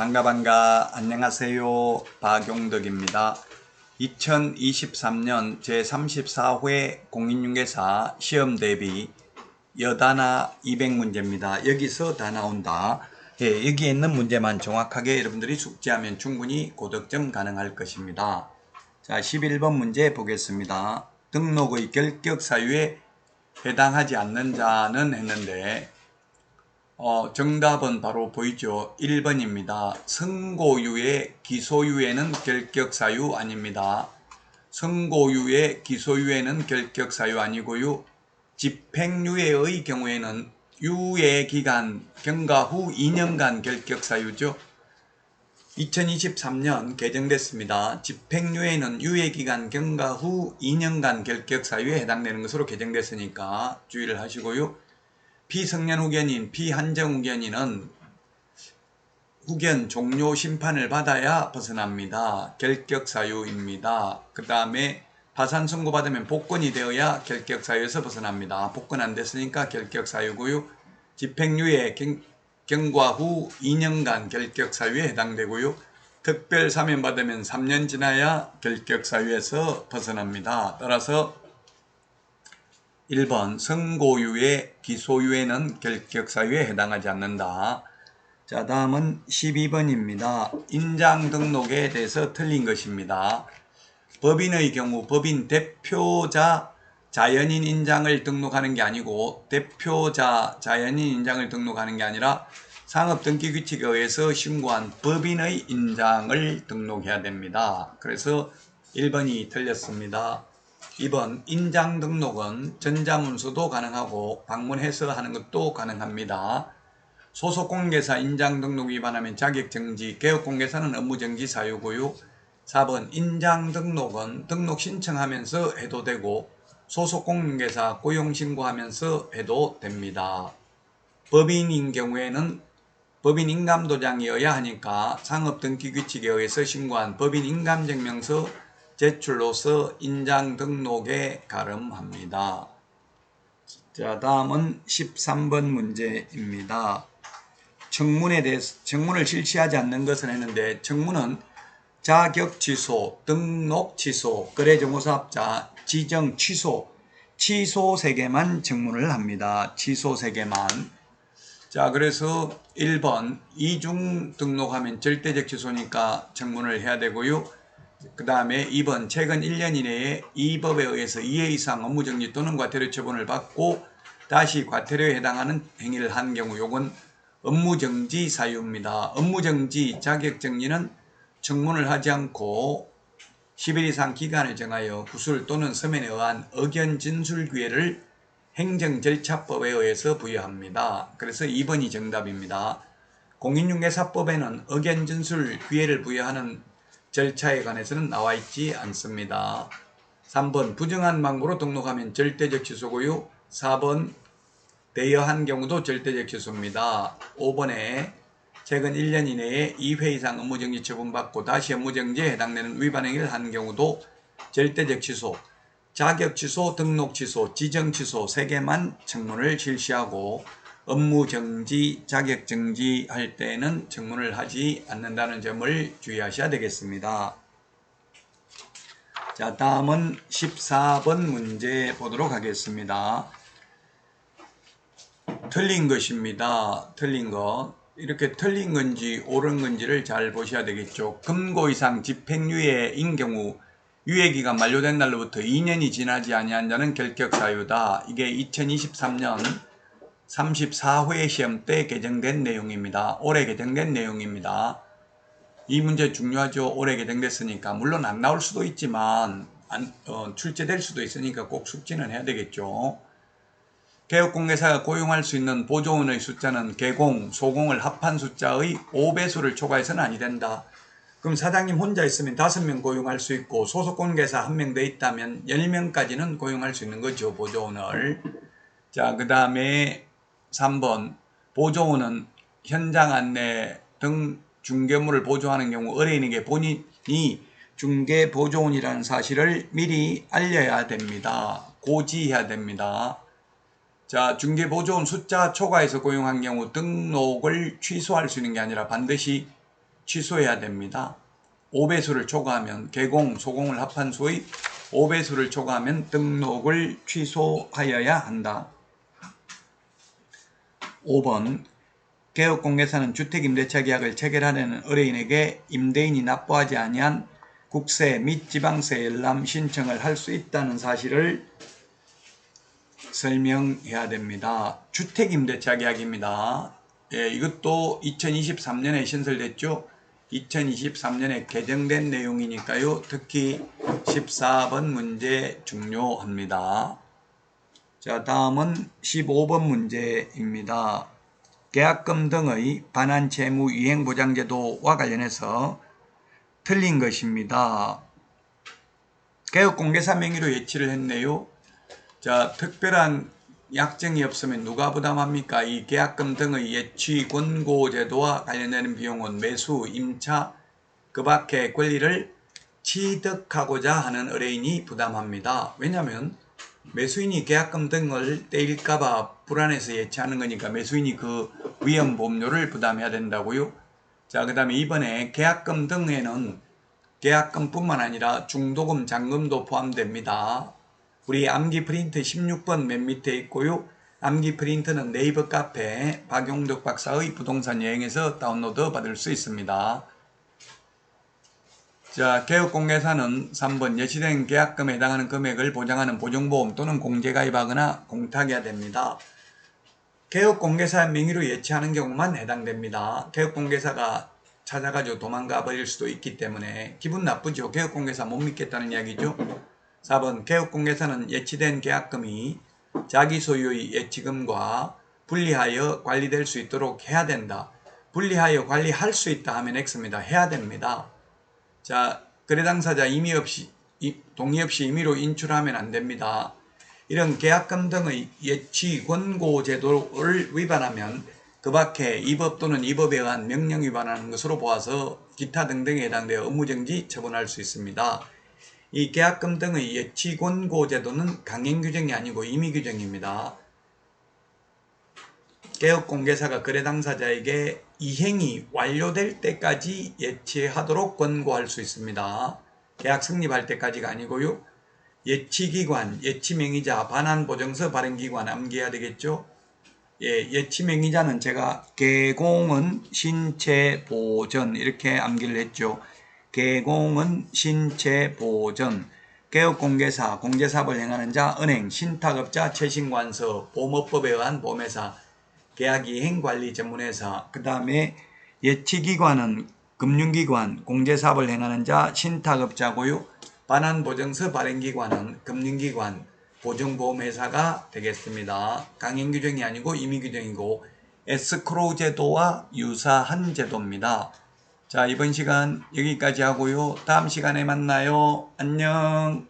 반가 안녕하세요. 박용덕입니다. 2023년 제34회 공인중개사 시험 대비 여단아 200문제입니다. 여기서 다 나온다. 여기에 있는 문제만 정확하게 여러분들이 숙지하면 충분히 고득점 가능할 것입니다. 자, 11번 문제 보겠습니다. 등록의 결격 사유에 해당하지 않는 자는 했는데 정답은 바로 보이죠. 1번입니다. 선고유예, 기소유예는 결격사유 아닙니다. 선고유예, 기소유예는 결격사유 아니고요. 집행유예의 경우에는 유예기간 경과 후 2년간 결격사유죠. 2023년 개정됐습니다. 집행유예는 유예기간 경과 후 2년간 결격사유에 해당되는 것으로 개정됐으니까 주의를 하시고요. 피성년 후견인, 피한정 후견인은 후견 종료 심판을 받아야 벗어납니다. 결격사유입니다. 그 다음에 파산 선고받으면 복권이 되어야 결격사유에서 벗어납니다. 복권 안 됐으니까 결격사유고요. 집행유예 경과 후 2년간 결격사유에 해당되고요. 특별 사면 받으면 3년 지나야 결격사유에서 벗어납니다. 따라서 1번 선고유예, 기소유예는 결격사유에 해당하지 않는다. 자, 다음은 12번입니다. 인장 등록에 대해서 틀린 것입니다. 법인의 경우 법인 대표자 자연인 인장을 등록하는 게 아니고 대표자 자연인 인장을 등록하는 게 아니라 상업등기규칙에 의해서 신고한 법인의 인장을 등록해야 됩니다. 그래서 1번이 틀렸습니다. 2번 인장 등록은 전자문서도 가능하고 방문해서 하는 것도 가능합니다. 소속공개사 인장 등록 위반하면 자격정지, 개업공개사는 업무정지 사유고요. 4번 인장 등록은 등록 신청하면서 해도 되고 소속공개사 고용신고하면서 해도 됩니다. 법인인 경우에는 법인 인감도장이어야 하니까 상업등기규칙에 의해서 신고한 법인 인감증명서 제출로서 인장 등록에 가름합니다. 자, 다음은 13번 문제입니다. 청문에 대해서 청문을 실시하지 않는 것을 했는데 청문은 자격 취소, 등록 취소, 거래정보사업자 지정 취소, 취소 3개만 청문을 합니다. 취소 3개만. 자, 그래서 1번 이중 등록하면 절대적 취소니까 청문을 해야 되고요. 그 다음에 2번 최근 1년 이내에 이 법에 의해서 2회 이상 업무정지 또는 과태료 처분을 받고 다시 과태료에 해당하는 행위를 한 경우 요건 업무정지 사유입니다. 업무정지 자격정지는 청문을 하지 않고 10일 이상 기간을 정하여 구술 또는 서면에 의한 의견 진술 기회를 행정절차법에 의해서 부여합니다. 그래서 2번이 정답입니다. 공인중개사법에는 의견 진술 기회를 부여하는 절차에 관해서는 나와 있지 않습니다. 3번 부정한 방법으로 등록하면 절대적 취소고요. 4번 대여한 경우도 절대적 취소입니다. 5번에 최근 1년 이내에 2회 이상 업무정지 처분받고 다시 업무정지에 해당되는 위반 행위를 한 경우도 절대적 취소, 자격 취소, 등록 취소, 지정 취소 3개만 청문을 실시하고 업무정지, 자격정지 할 때는 청문을 하지 않는다는 점을 주의하셔야 되겠습니다. 자, 다음은 14번 문제 보도록 하겠습니다. 틀린 것입니다. 틀린 것. 이렇게 틀린 건지 옳은 건지를 잘 보셔야 되겠죠. 금고 이상 집행유예인 경우 유예기간 만료된 날로부터 2년이 지나지 아니한 자는 결격사유다. 이게 2023년 34회 시험 때 개정된 내용입니다. 올해 개정된 내용입니다. 이 문제 중요하죠. 올해 개정됐으니까. 물론 안 나올 수도 있지만 출제될 수도 있으니까 꼭 숙지는 해야 되겠죠. 개업공개사가 고용할 수 있는 보조원의 숫자는 개공, 소공을 합한 숫자의 5배수를 초과해서는 아니 된다. 그럼 사장님 혼자 있으면 5명 고용할 수 있고 소속공개사 1명 더 있다면 10명까지는 고용할 수 있는 거죠. 보조원을. 자, 그 다음에 3번 보조원은 현장 안내 등 중개물을 보조하는 경우 의뢰인에게 본인이 중개 보조원이라는 사실을 미리 알려야 됩니다. 고지해야 됩니다. 자, 중개 보조원 숫자 초과해서 고용한 경우 등록을 취소할 수 있는 게 아니라 반드시 취소해야 됩니다. 5배수를 초과하면 개공, 소공을 합한 수의 5배수를 초과하면 등록을 취소하여야 한다. 5번 개업공개사는 주택임대차 계약을 체결하려는 의뢰인에게 임대인이 납부하지 아니한 국세 및 지방세 열람 신청을 할 수 있다는 사실을 설명해야 됩니다. 주택임대차 계약입니다. 예, 이것도 2023년에 신설됐죠. 2023년에 개정된 내용이니까요. 특히 14번 문제 중요합니다. 자, 다음은 15번 문제입니다. 계약금 등의 반환 채무 이행 보장제도와 관련해서 틀린 것입니다. 개업공개사 명의로 예치를 했네요. 자, 특별한 약정이 없으면 누가 부담합니까? 이 계약금 등의 예치 권고제도와 관련되는 비용은 매수, 임차, 그 밖의 권리를 취득하고자 하는 의뢰인이 부담합니다. 왜냐하면 매수인이 계약금 등을 떼일까봐 불안해서 예치하는 거니까 매수인이 그 위험 보험료를 부담해야 된다고요. 자, 그 다음에 이번에 계약금 등에는 계약금뿐만 아니라 중도금, 잔금도 포함됩니다. 우리 암기 프린트 16번 맨 밑에 있고요. 암기 프린트는 네이버 카페 박용덕 박사의 부동산 여행에서 다운로드 받을 수 있습니다. 자, 개업공개사는 3번 예치된 계약금에 해당하는 금액을 보장하는 보증보험 또는 공제가입하거나 공탁해야 됩니다. 개업공개사 명의로 예치하는 경우만 해당됩니다. 개업공개사가 찾아가지고 도망가 버릴 수도 있기 때문에 기분 나쁘죠. 개업공개사 못 믿겠다는 이야기죠. 4번 개업공개사는 예치된 계약금이 자기 소유의 예치금과 분리하여 관리될 수 있도록 해야 된다. 분리하여 관리할 수 있다 하면 X입니다. 해야 됩니다. 자, 거래 당사자 동의 없이 임의로 인출하면 안 됩니다. 이런 계약금 등의 예치 권고 제도를 위반하면 그 밖에 이 법 또는 이 법에 의한 명령 위반하는 것으로 보아서 기타 등등에 해당되어 업무정지 처분할 수 있습니다. 이 계약금 등의 예치 권고 제도는 강행 규정이 아니고 임의 규정입니다. 개업공개사가 거래 당사자에게 이행이 완료될 때까지 예치하도록 권고할 수 있습니다. 계약 성립할 때까지가 아니고요. 예치기관, 예치명의자, 반환보증서 발행기관 암기해야 되겠죠. 예, 예치명의자는 제가 개공은 신체보전 이렇게 암기를 했죠. 개공은 신체보전, 개업공개사, 공제사업을 행하는 자, 은행, 신탁업자, 최신관서, 보험업법에 의한 보험회사, 계약이행관리 전문회사, 그 다음에 예치기관은 금융기관, 공제사업을 행하는 자, 신탁업자고요. 반환보증서 발행기관은 금융기관, 보증보험회사가 되겠습니다. 강행규정이 아니고 임의규정이고 에스크로우 제도와 유사한 제도입니다. 자, 이번 시간 여기까지 하고요. 다음 시간에 만나요. 안녕.